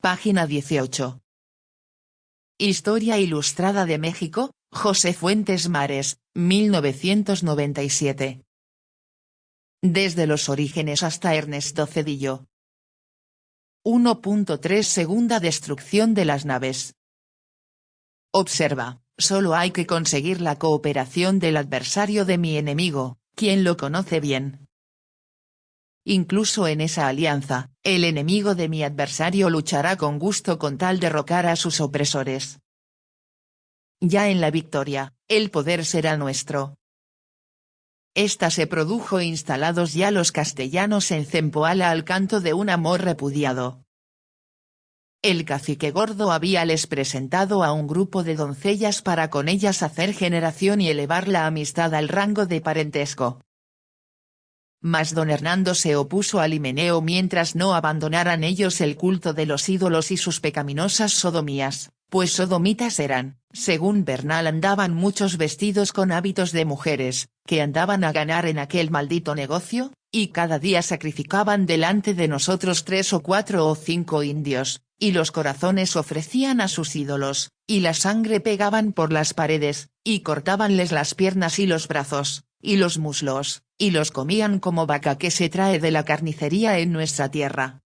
Página 18. Historia Ilustrada de México, José Fuentes Mares, 1997. Desde los orígenes hasta Ernesto Zedillo. 1.3 Segunda destrucción de las naves. Observa, solo hay que conseguir la cooperación del adversario de mi enemigo, quien lo conoce bien. Incluso en esa alianza, el enemigo de mi adversario luchará con gusto con tal derrocar a sus opresores. Ya en la victoria, el poder será nuestro. Esta se produjo instalados ya los castellanos en Zempoala al canto de un amor repudiado. El cacique gordo habíales presentado a un grupo de doncellas para con ellas hacer generación y elevar la amistad al rango de parentesco. Mas don Hernando se opuso al himeneo mientras no abandonaran ellos el culto de los ídolos y sus pecaminosas sodomías, pues sodomitas eran, según Bernal andaban muchos vestidos con hábitos de mujeres, que andaban a ganar en aquel maldito negocio, y cada día sacrificaban delante de nosotros 3 o 4 o 5 indios, y los corazones ofrecían a sus ídolos, y la sangre pegaban por las paredes, y cortábanles las piernas y los brazos, y los muslos, y los comían como vaca que se trae de la carnicería en nuestra tierra.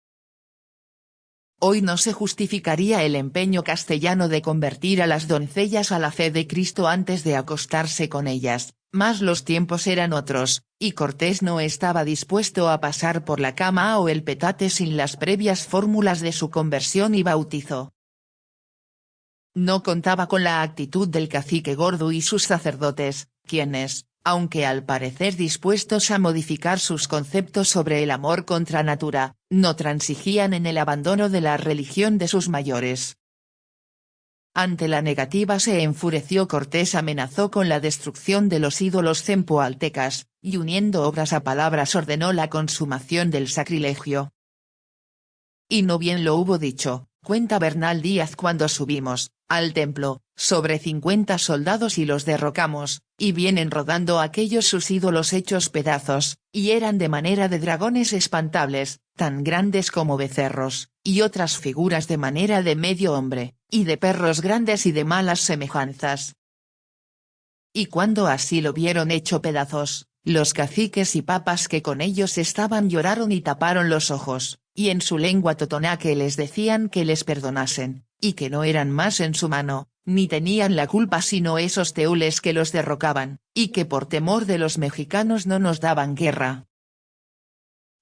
Hoy no se justificaría el empeño castellano de convertir a las doncellas a la fe de Cristo antes de acostarse con ellas, mas los tiempos eran otros, y Cortés no estaba dispuesto a pasar por la cama o el petate sin las previas fórmulas de su conversión y bautizo. No contaba con la actitud del cacique gordo y sus sacerdotes, quienes, aunque al parecer dispuestos a modificar sus conceptos sobre el amor contra natura, no transigían en el abandono de la religión de sus mayores. Ante la negativa se enfureció Cortés, amenazó con la destrucción de los ídolos zempoaltecas, y uniendo obras a palabras ordenó la consumación del sacrilegio. Y no bien lo hubo dicho, cuenta Bernal Díaz, cuando subimos al templo, sobre 50 soldados y los derrocamos, y vienen rodando aquellos sus ídolos hechos pedazos, y eran de manera de dragones espantables, tan grandes como becerros, y otras figuras de manera de medio hombre, y de perros grandes y de malas semejanzas. Y cuando así lo vieron hecho pedazos, los caciques y papas que con ellos estaban lloraron y taparon los ojos, y en su lengua totonaque les decían que les perdonasen, y que no eran más en su mano, ni tenían la culpa sino esos teules que los derrocaban, y que por temor de los mexicanos no nos daban guerra.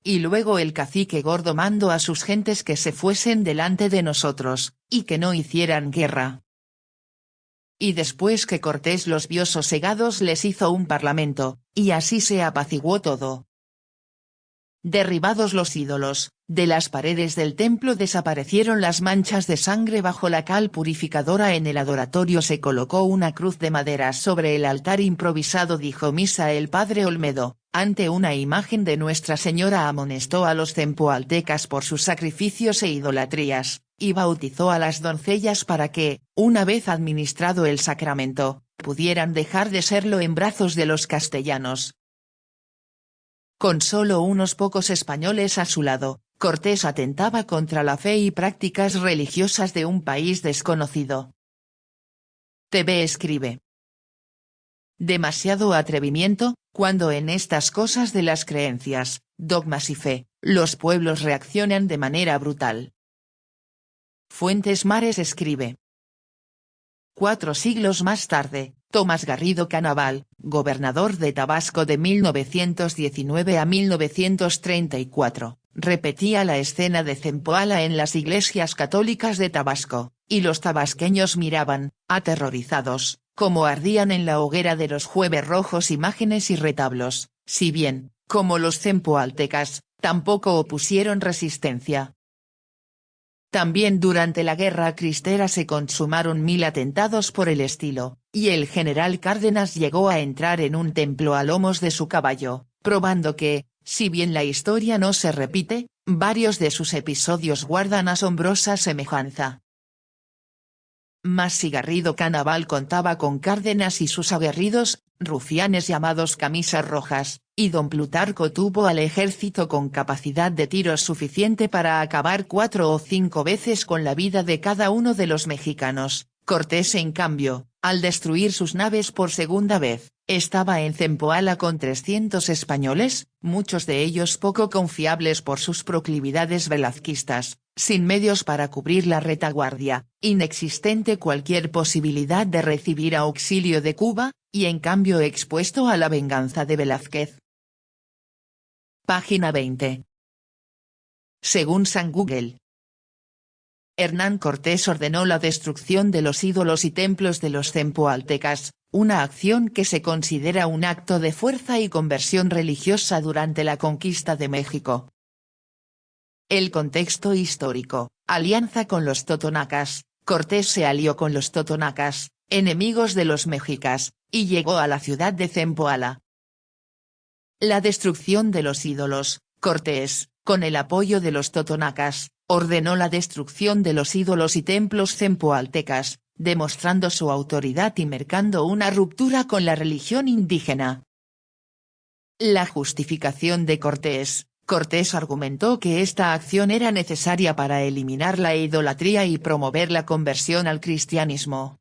Y luego el cacique gordo mandó a sus gentes que se fuesen delante de nosotros, y que no hicieran guerra. Y después que Cortés los vio sosegados les hizo un parlamento, y así se apaciguó todo. Derribados los ídolos, de las paredes del templo desaparecieron las manchas de sangre. Bajo la cal purificadora en el adoratorio se colocó una cruz de madera sobre el altar improvisado. Dijo misa el padre Olmedo, ante una imagen de Nuestra Señora amonestó a los zempoaltecas por sus sacrificios e idolatrías, y bautizó a las doncellas para que, una vez administrado el sacramento, pudieran dejar de serlo en brazos de los castellanos. Con solo unos pocos españoles a su lado, Cortés atentaba contra la fe y prácticas religiosas de un país desconocido. TV escribe. Demasiado atrevimiento, cuando en estas cosas de las creencias, dogmas y fe, los pueblos reaccionan de manera brutal. Fuentes Mares escribe. 4 siglos más tarde, Tomás Garrido Canaval, gobernador de Tabasco de 1919 a 1934, repetía la escena de Zempoala en las iglesias católicas de Tabasco, y los tabasqueños miraban, aterrorizados, como ardían en la hoguera de los Jueves Rojos imágenes y retablos, si bien, como los zempoaltecas, tampoco opusieron resistencia. También durante la Guerra Cristera se consumaron 1000 atentados por el estilo, y el general Cárdenas llegó a entrar en un templo a lomos de su caballo, probando que, si bien la historia no se repite, varios de sus episodios guardan asombrosa semejanza. Mas Garrido Canaval contaba con Cárdenas y sus aguerridos rufianes llamados Camisas Rojas, y don Plutarco tuvo al ejército con capacidad de tiros suficiente para acabar 4 o 5 veces con la vida de cada uno de los mexicanos. Cortés en cambio, al destruir sus naves por segunda vez, estaba en Zempoala con 300 españoles, muchos de ellos poco confiables por sus proclividades velazquistas, sin medios para cubrir la retaguardia, inexistente cualquier posibilidad de recibir auxilio de Cuba, y en cambio expuesto a la venganza de Velázquez. Página 20. Según San Google, Hernán Cortés ordenó la destrucción de los ídolos y templos de los zempoaltecas, una acción que se considera un acto de fuerza y conversión religiosa durante la conquista de México. El contexto histórico: alianza con los totonacas. Cortés se alió con los totonacas, enemigos de los mexicas, y llegó a la ciudad de Zempoala. La destrucción de los ídolos. Cortés, con el apoyo de los totonacas, ordenó la destrucción de los ídolos y templos zempoaltecas, demostrando su autoridad y marcando una ruptura con la religión indígena. La justificación de Cortés. Cortés argumentó que esta acción era necesaria para eliminar la idolatría y promover la conversión al cristianismo.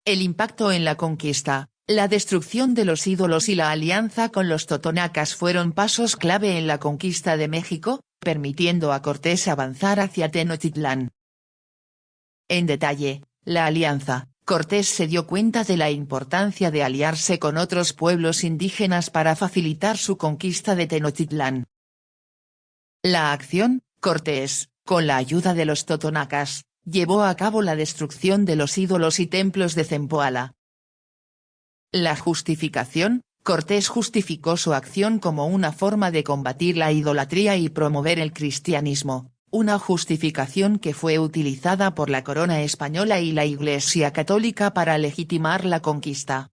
El impacto en la conquista. La destrucción de los ídolos y la alianza con los totonacas fueron pasos clave en la conquista de México, permitiendo a Cortés avanzar hacia Tenochtitlán. En detalle, la alianza. Cortés se dio cuenta de la importancia de aliarse con otros pueblos indígenas para facilitar su conquista de Tenochtitlán. La acción. Cortés, con la ayuda de los totonacas, llevó a cabo la destrucción de los ídolos y templos de Zempoala. La justificación. Cortés justificó su acción como una forma de combatir la idolatría y promover el cristianismo, una justificación que fue utilizada por la corona española y la Iglesia católica para legitimar la conquista.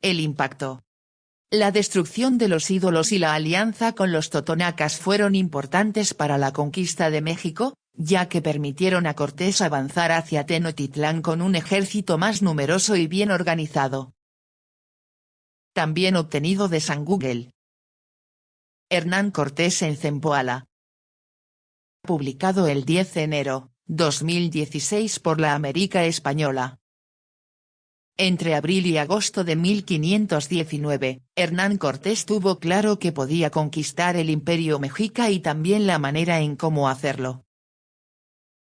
El impacto. La destrucción de los ídolos y la alianza con los totonacas fueron importantes para la conquista de México, ya que permitieron a Cortés avanzar hacia Tenochtitlán con un ejército más numeroso y bien organizado. También obtenido de San Google. Hernán Cortés en Zempoala. Publicado el 10 de enero, 2016 por la América Española. Entre abril y agosto de 1519, Hernán Cortés tuvo claro que podía conquistar el imperio mexica y también la manera en cómo hacerlo.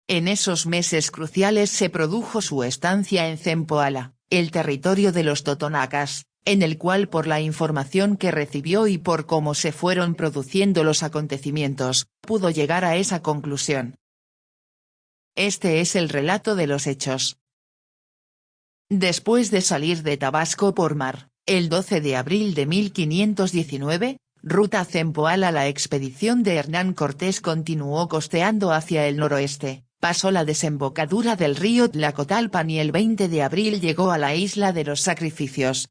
En esos meses cruciales se produjo su estancia en Zempoala, el territorio de los totonacas, en el cual por la información que recibió y por cómo se fueron produciendo los acontecimientos, pudo llegar a esa conclusión. Este es el relato de los hechos. Después de salir de Tabasco por mar, el 12 de abril de 1519, ruta Zempoala, la expedición de Hernán Cortés continuó costeando hacia el noroeste, pasó la desembocadura del río Tlacotalpan y el 20 de abril llegó a la isla de los Sacrificios.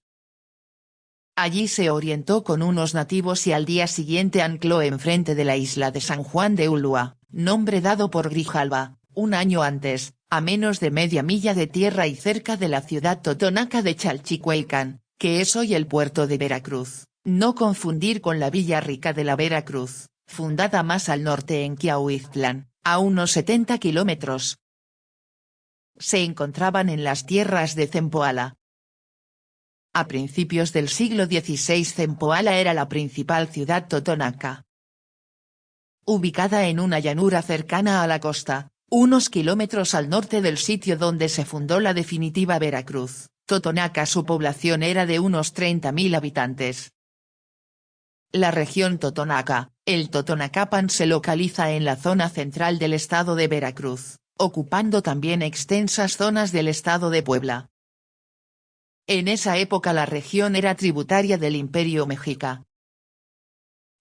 Allí se orientó con unos nativos y al día siguiente ancló enfrente de la isla de San Juan de Ulúa, nombre dado por Grijalva, un año antes, a menos de media milla de tierra y cerca de la ciudad totonaca de Chalchihuaycan, que es hoy el puerto de Veracruz, no confundir con la Villa Rica de la Veracruz, fundada más al norte en Quiahuiztlán, a unos 70 kilómetros. Se encontraban en las tierras de Zempoala. A principios del siglo XVI Zempoala era la principal ciudad totonaca. Ubicada en una llanura cercana a la costa, unos kilómetros al norte del sitio donde se fundó la definitiva Veracruz, totonaca, su población era de unos 30.000 habitantes. La región totonaca, el Totonacapan, se localiza en la zona central del estado de Veracruz, ocupando también extensas zonas del estado de Puebla. En esa época la región era tributaria del Imperio Mexica.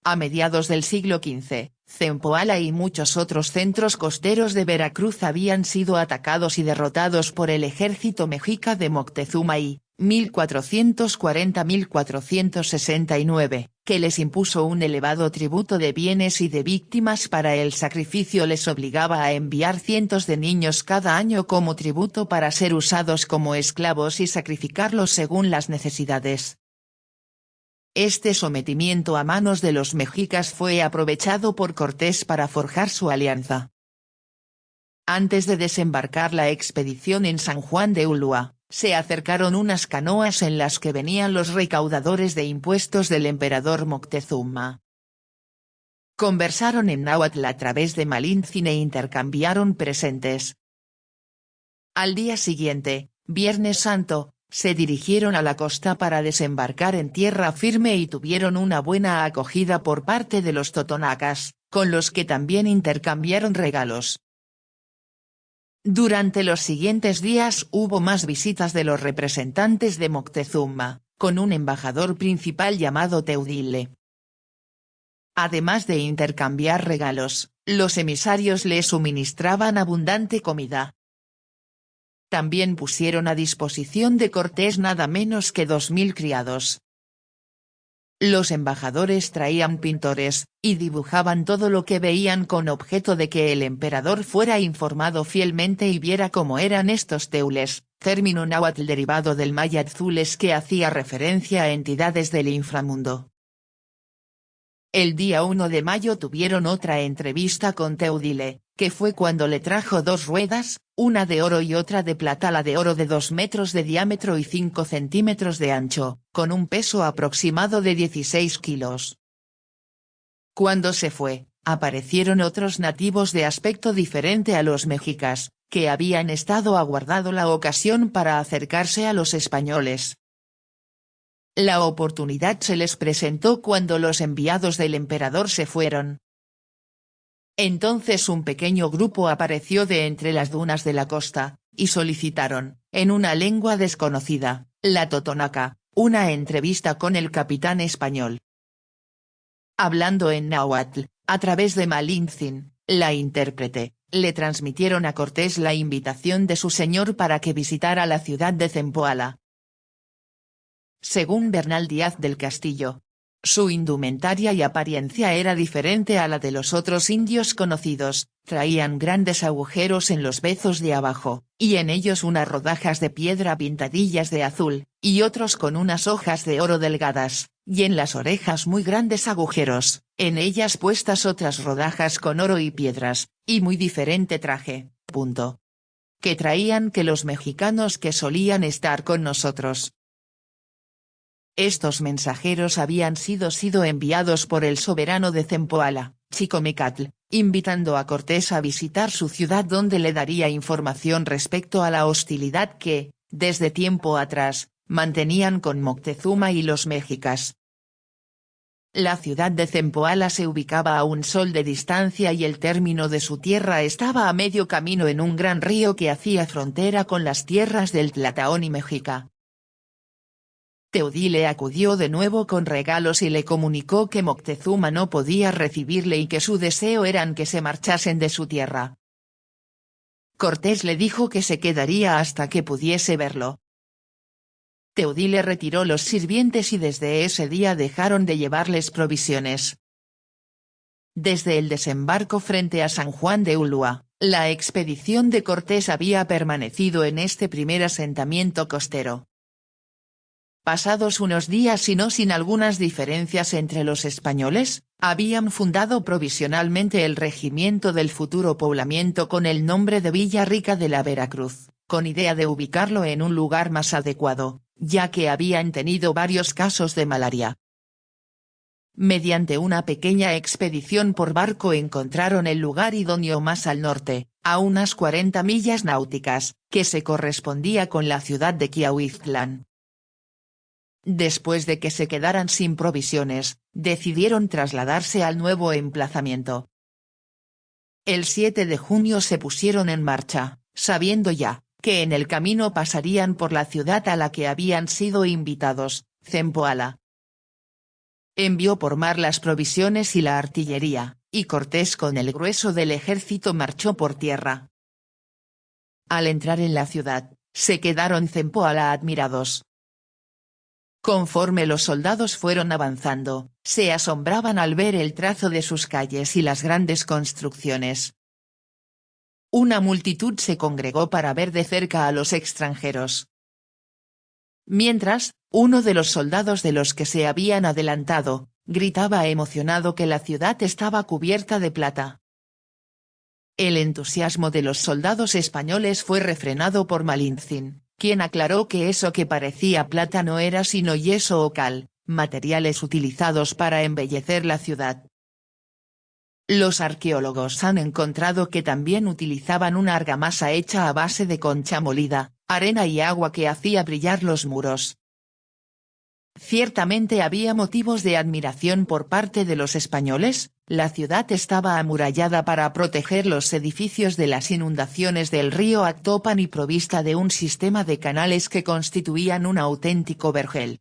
A mediados del siglo XV, Zempoala y muchos otros centros costeros de Veracruz habían sido atacados y derrotados por el ejército mexica de Moctezuma y, 1440-1469, que les impuso un elevado tributo de bienes y de víctimas para el sacrificio les obligaba a enviar cientos de niños cada año como tributo para ser usados como esclavos y sacrificarlos según las necesidades. Este sometimiento a manos de los mexicas fue aprovechado por Cortés para forjar su alianza. Antes de desembarcar la expedición en San Juan de Ulúa, se acercaron unas canoas en las que venían los recaudadores de impuestos del emperador Moctezuma. Conversaron en náhuatl a través de Malintzin e intercambiaron presentes. Al día siguiente, Viernes Santo, se dirigieron a la costa para desembarcar en tierra firme y tuvieron una buena acogida por parte de los totonacas, con los que también intercambiaron regalos. Durante los siguientes días hubo más visitas de los representantes de Moctezuma, con un embajador principal llamado Teudile. Además de intercambiar regalos, los emisarios le suministraban abundante comida. También pusieron a disposición de Cortés nada menos que 2000 criados. Los embajadores traían pintores, y dibujaban todo lo que veían con objeto de que el emperador fuera informado fielmente y viera cómo eran estos teules, término náhuatl derivado del maya tzules que hacía referencia a entidades del inframundo. El día 1 de mayo tuvieron otra entrevista con Teudile, que fue cuando le trajo 2 ruedas, una de oro y otra de plata, la de oro de 2 metros de diámetro y 5 centímetros de ancho, con un peso aproximado de 16 kilos. Cuando se fue, aparecieron otros nativos de aspecto diferente a los mexicas, que habían estado aguardando la ocasión para acercarse a los españoles. La oportunidad se les presentó cuando los enviados del emperador se fueron. Entonces un pequeño grupo apareció de entre las dunas de la costa, y solicitaron, en una lengua desconocida, la totonaca, una entrevista con el capitán español. Hablando en náhuatl, a través de Malintzin, la intérprete, le transmitieron a Cortés la invitación de su señor para que visitara la ciudad de Zempoala. Según Bernal Díaz del Castillo, su indumentaria y apariencia era diferente a la de los otros indios conocidos, traían grandes agujeros en los bezos de abajo, y en ellos unas rodajas de piedra pintadillas de azul, y otros con unas hojas de oro delgadas, y en las orejas muy grandes agujeros, en ellas puestas otras rodajas con oro y piedras, y muy diferente traje, que traían que los mexicanos que solían estar con nosotros. Estos mensajeros habían sido enviados por el soberano de Zempoala, Chicomecatl, invitando a Cortés a visitar su ciudad donde le daría información respecto a la hostilidad que, desde tiempo atrás, mantenían con Moctezuma y los mexicas. La ciudad de Zempoala se ubicaba a un sol de distancia y el término de su tierra estaba a medio camino en un gran río que hacía frontera con las tierras del Tlataón y Mexica. Teudile acudió de nuevo con regalos y le comunicó que Moctezuma no podía recibirle y que su deseo era que se marchasen de su tierra. Cortés le dijo que se quedaría hasta que pudiese verlo. Teudile retiró los sirvientes y desde ese día dejaron de llevarles provisiones. Desde el desembarco frente a San Juan de Ulúa, la expedición de Cortés había permanecido en este primer asentamiento costero. Pasados unos días y no sin algunas diferencias entre los españoles, habían fundado provisionalmente el regimiento del futuro poblamiento con el nombre de Villa Rica de la Veracruz, con idea de ubicarlo en un lugar más adecuado, ya que habían tenido varios casos de malaria. Mediante una pequeña expedición por barco encontraron el lugar idóneo más al norte, a unas 40 millas náuticas, que se correspondía con la ciudad de Quiahuiztlán. Después de que se quedaran sin provisiones, decidieron trasladarse al nuevo emplazamiento. El 7 de junio se pusieron en marcha, sabiendo ya, que en el camino pasarían por la ciudad a la que habían sido invitados, Zempoala. Envió por mar las provisiones y la artillería, y Cortés con el grueso del ejército marchó por tierra. Al entrar en la ciudad, se quedaron Zempoala admirados. Conforme los soldados fueron avanzando, se asombraban al ver el trazo de sus calles y las grandes construcciones. Una multitud se congregó para ver de cerca a los extranjeros. Mientras, uno de los soldados de los que se habían adelantado, gritaba emocionado que la ciudad estaba cubierta de plata. El entusiasmo de los soldados españoles fue refrenado por Malintzin, quien aclaró que eso que parecía plata no era sino yeso o cal, materiales utilizados para embellecer la ciudad. Los arqueólogos han encontrado que también utilizaban una argamasa hecha a base de concha molida, arena y agua que hacía brillar los muros. Ciertamente había motivos de admiración por parte de los españoles. La ciudad estaba amurallada para proteger los edificios de las inundaciones del río Actopan y provista de un sistema de canales que constituían un auténtico vergel.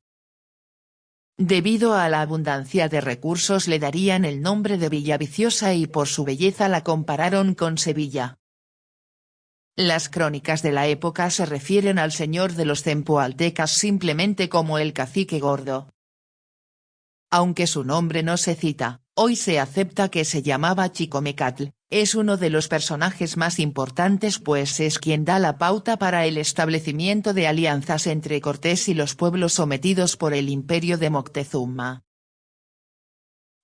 Debido a la abundancia de recursos le darían el nombre de Villaviciosa y por su belleza la compararon con Sevilla. Las crónicas de la época se refieren al señor de los zempoaltecas simplemente como el cacique gordo. Aunque su nombre no se cita, hoy se acepta que se llamaba Chicomecatl, es uno de los personajes más importantes pues es quien da la pauta para el establecimiento de alianzas entre Cortés y los pueblos sometidos por el imperio de Moctezuma.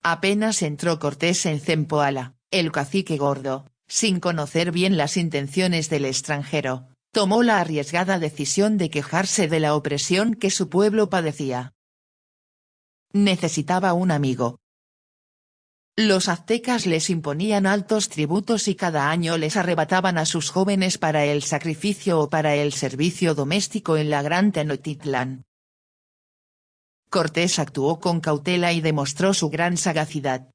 Apenas entró Cortés en Zempoala, el cacique gordo, sin conocer bien las intenciones del extranjero, tomó la arriesgada decisión de quejarse de la opresión que su pueblo padecía. Necesitaba un amigo. Los aztecas les imponían altos tributos y cada año les arrebataban a sus jóvenes para el sacrificio o para el servicio doméstico en la Gran Tenochtitlán. Cortés actuó con cautela y demostró su gran sagacidad.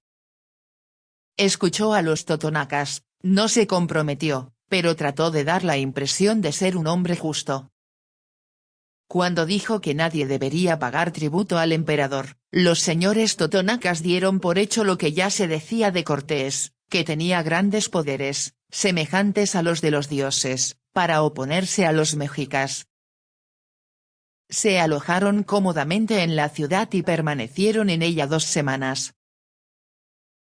Escuchó a los totonacas, no se comprometió, pero trató de dar la impresión de ser un hombre justo. Cuando dijo que nadie debería pagar tributo al emperador, los señores totonacas dieron por hecho lo que ya se decía de Cortés, que tenía grandes poderes, semejantes a los de los dioses, para oponerse a los mexicas. Se alojaron cómodamente en la ciudad y permanecieron en ella 2 semanas.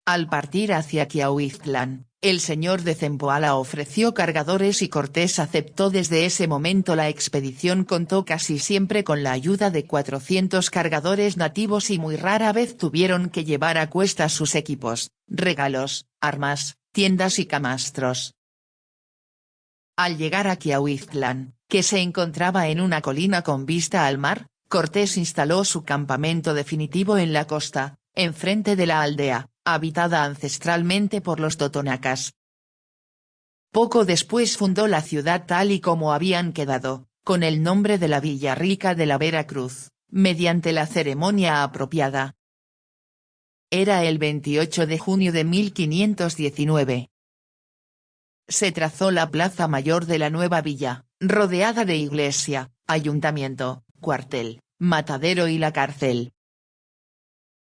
Al partir hacia Quiahuiztlán, el señor de Zempoala ofreció cargadores y Cortés aceptó. Desde ese momento la expedición contó casi siempre con la ayuda de 400 cargadores nativos y muy rara vez tuvieron que llevar a cuestas sus equipos, regalos, armas, tiendas y camastros. Al llegar a Quiahuiztlán, que se encontraba en una colina con vista al mar, Cortés instaló su campamento definitivo en la costa, enfrente de la aldea, habitada ancestralmente por los totonacas. Poco después fundó la ciudad tal y como habían quedado, con el nombre de la Villa Rica de la Veracruz, mediante la ceremonia apropiada. Era el 28 de junio de 1519. Se trazó la plaza mayor de la nueva villa, rodeada de iglesia, ayuntamiento, cuartel, matadero y la cárcel.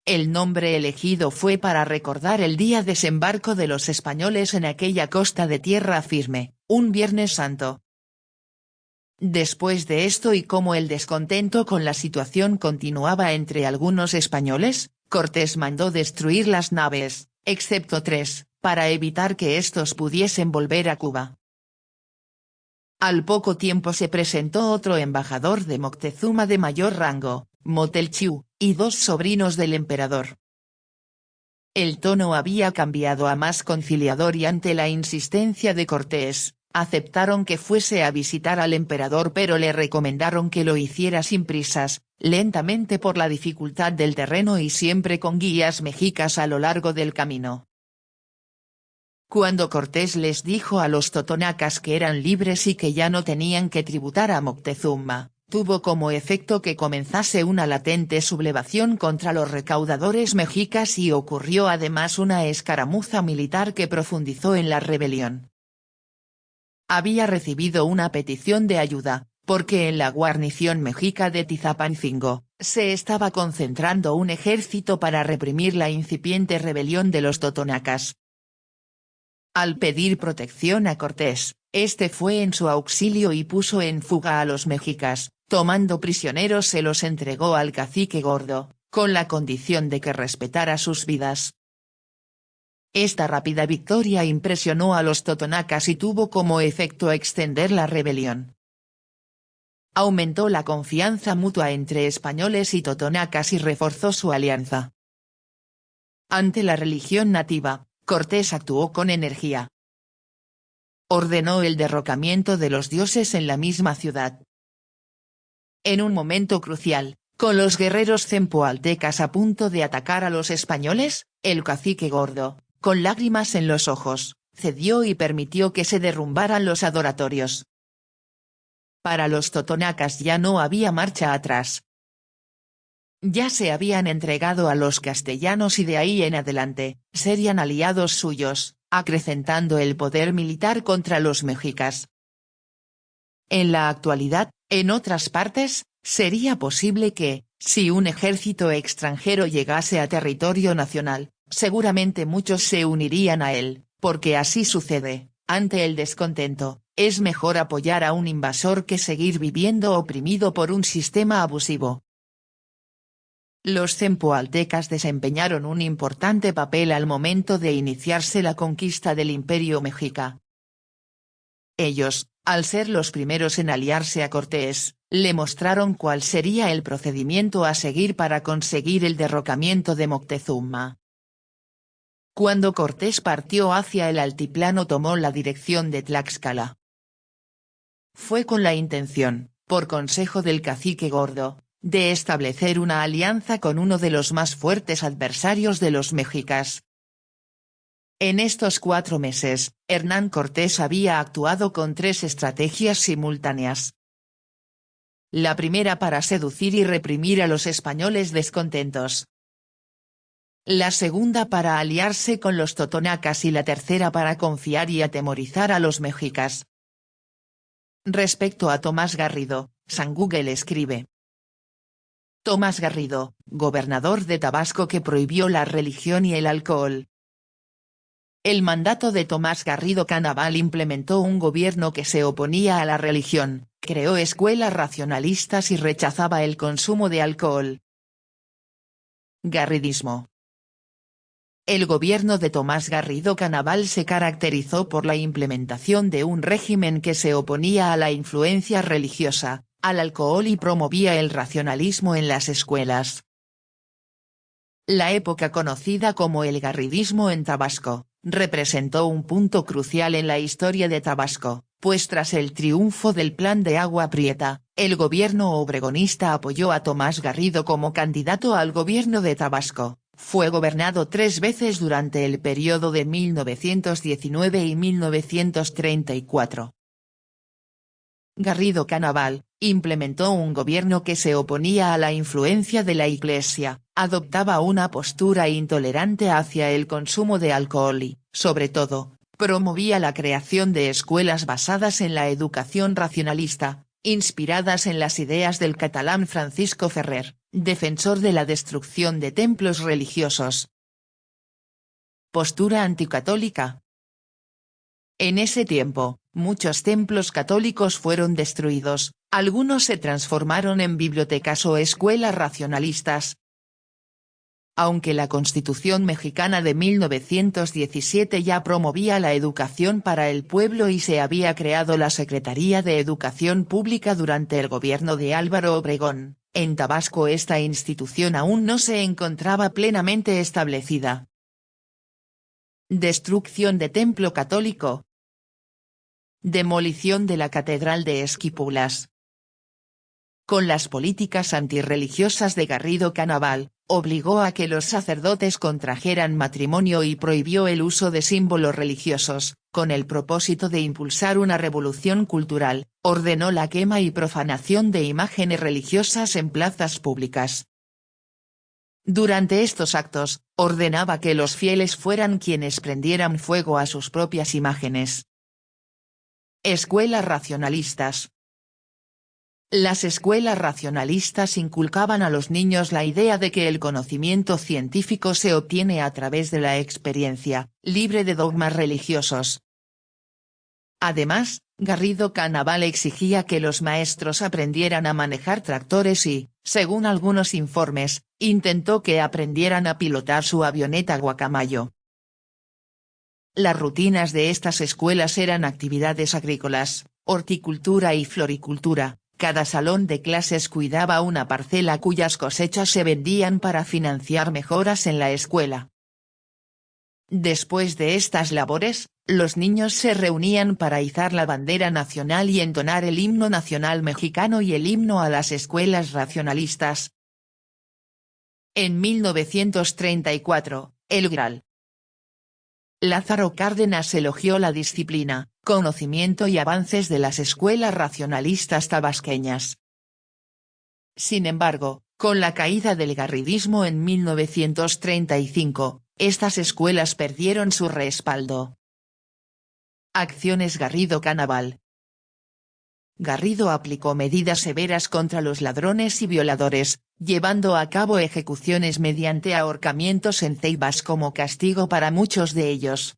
El nombre elegido fue para recordar el día desembarco de los españoles en aquella costa de tierra firme, un Viernes Santo. Después de esto y como el descontento con la situación continuaba entre algunos españoles, Cortés mandó destruir las naves, excepto 3, para evitar que estos pudiesen volver a Cuba. Al poco tiempo se presentó otro embajador de Moctezuma de mayor rango, Motelchiu, y 2 sobrinos del emperador. El tono había cambiado a más conciliador y ante la insistencia de Cortés, aceptaron que fuese a visitar al emperador pero le recomendaron que lo hiciera sin prisas, lentamente por la dificultad del terreno y siempre con guías mexicas a lo largo del camino. Cuando Cortés les dijo a los totonacas que eran libres y que ya no tenían que tributar a Moctezuma, tuvo como efecto que comenzase una latente sublevación contra los recaudadores mexicas y ocurrió además una escaramuza militar que profundizó en la rebelión. Había recibido una petición de ayuda, porque en la guarnición mexica de Tizapancingo, se estaba concentrando un ejército para reprimir la incipiente rebelión de los totonacas. Al pedir protección a Cortés, Este fue en su auxilio y puso en fuga a los mexicas, tomando prisioneros se los entregó al cacique Gordo, con la condición de que respetara sus vidas. Esta rápida victoria impresionó a los totonacas y tuvo como efecto extender la rebelión. Aumentó la confianza mutua entre españoles y totonacas y reforzó su alianza. Ante la religión nativa, Cortés actuó con energía. Ordenó el derrocamiento de los dioses en la misma ciudad. En un momento crucial, con los guerreros cempoaltecas a punto de atacar a los españoles, el cacique Gordo, con lágrimas en los ojos, cedió y permitió que se derrumbaran los adoratorios. Para los totonacas ya no había marcha atrás. Ya se habían entregado a los castellanos y de ahí en adelante, serían aliados suyos, acrecentando el poder militar contra los mexicas. En la actualidad, en otras partes, sería posible que, si un ejército extranjero llegase a territorio nacional, seguramente muchos se unirían a él, porque así sucede, ante el descontento, es mejor apoyar a un invasor que seguir viviendo oprimido por un sistema abusivo. Los cempoaltecas desempeñaron un importante papel al momento de iniciarse la conquista del Imperio Mexica. Ellos, al ser los primeros en aliarse a Cortés, le mostraron cuál sería el procedimiento a seguir para conseguir el derrocamiento de Moctezuma. Cuando Cortés partió hacia el altiplano tomó la dirección de Tlaxcala. Fue con la intención, por consejo del cacique Gordo, de establecer una alianza con uno de los más fuertes adversarios de los mexicas. En estos 4 meses, Hernán Cortés había actuado con 3 estrategias simultáneas. La primera para seducir y reprimir a los españoles descontentos. La segunda para aliarse con los totonacas y la tercera para confiar y atemorizar a los mexicas. Respecto a Tomás Garrido, San Google escribe. Tomás Garrido, gobernador de Tabasco que prohibió la religión y el alcohol. El mandato de Tomás Garrido Canaval implementó un gobierno que se oponía a la religión, creó escuelas racionalistas y rechazaba el consumo de alcohol. Garridismo. El gobierno de Tomás Garrido Canaval se caracterizó por la implementación de un régimen que se oponía a la influencia religiosa, al alcohol y promovía el racionalismo en las escuelas. La época conocida como el garridismo en Tabasco, representó un punto crucial en la historia de Tabasco, pues tras el triunfo del Plan de Agua Prieta, el gobierno obregonista apoyó a Tomás Garrido como candidato al gobierno de Tabasco. Fue gobernado 3 veces durante el periodo de 1919 y 1934. Garrido Canaval, implementó un gobierno que se oponía a la influencia de la Iglesia, adoptaba una postura intolerante hacia el consumo de alcohol y, sobre todo, promovía la creación de escuelas basadas en la educación racionalista, inspiradas en las ideas del catalán Francisco Ferrer, defensor de la destrucción de templos religiosos. Postura anticatólica. En ese tiempo, muchos templos católicos fueron destruidos, algunos se transformaron en bibliotecas o escuelas racionalistas. Aunque la Constitución mexicana de 1917 ya promovía la educación para el pueblo y se había creado la Secretaría de Educación Pública durante el gobierno de Álvaro Obregón, en Tabasco esta institución aún no se encontraba plenamente establecida. Destrucción de templo católico. Demolición de la Catedral de Esquipulas. Con las políticas antirreligiosas de Garrido Canaval, obligó a que los sacerdotes contrajeran matrimonio y prohibió el uso de símbolos religiosos, con el propósito de impulsar una revolución cultural, ordenó la quema y profanación de imágenes religiosas en plazas públicas. Durante estos actos, ordenaba que los fieles fueran quienes prendieran fuego a sus propias imágenes. Escuelas racionalistas. Las escuelas racionalistas inculcaban a los niños la idea de que el conocimiento científico se obtiene a través de la experiencia, libre de dogmas religiosos. Además, Garrido Canaval exigía que los maestros aprendieran a manejar tractores y, según algunos informes, intentó que aprendieran a pilotar su avioneta Guacamayo. Las rutinas de estas escuelas eran actividades agrícolas, horticultura y floricultura. Cada salón de clases cuidaba una parcela cuyas cosechas se vendían para financiar mejoras en la escuela. Después de estas labores, los niños se reunían para izar la bandera nacional y entonar el himno nacional mexicano y el himno a las escuelas racionalistas. En 1934, el Gral. Lázaro Cárdenas elogió la disciplina, conocimiento y avances de las escuelas racionalistas tabasqueñas. Sin embargo, con la caída del garridismo en 1935, estas escuelas perdieron su respaldo. Acciones Garrido Canaval. Garrido aplicó medidas severas contra los ladrones y violadores, llevando a cabo ejecuciones mediante ahorcamientos en ceibas como castigo para muchos de ellos.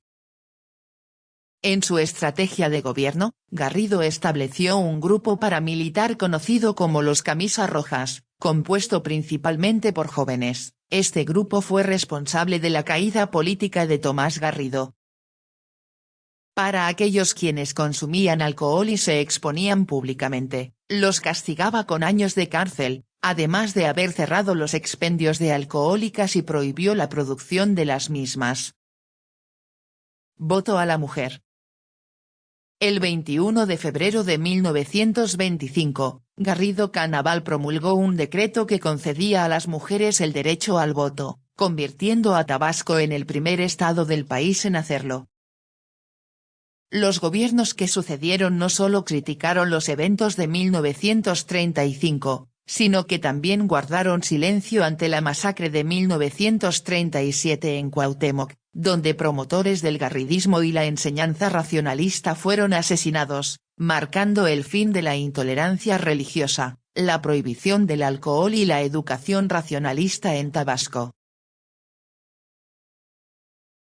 En su estrategia de gobierno, Garrido estableció un grupo paramilitar conocido como los Camisas Rojas, compuesto principalmente por jóvenes. Este grupo fue responsable de la caída política de Tomás Garrido. Para aquellos quienes consumían alcohol y se exponían públicamente, los castigaba con años de cárcel, además de haber cerrado los expendios de alcohólicas y prohibió la producción de las mismas. Voto a la mujer. El 21 de febrero de 1925, Garrido Canaval promulgó un decreto que concedía a las mujeres el derecho al voto, convirtiendo a Tabasco en el primer estado del país en hacerlo. Los gobiernos que sucedieron no solo criticaron los eventos de 1935, sino que también guardaron silencio ante la masacre de 1937 en Cuauhtémoc, donde promotores del garridismo y la enseñanza racionalista fueron asesinados, marcando el fin de la intolerancia religiosa, la prohibición del alcohol y la educación racionalista en Tabasco.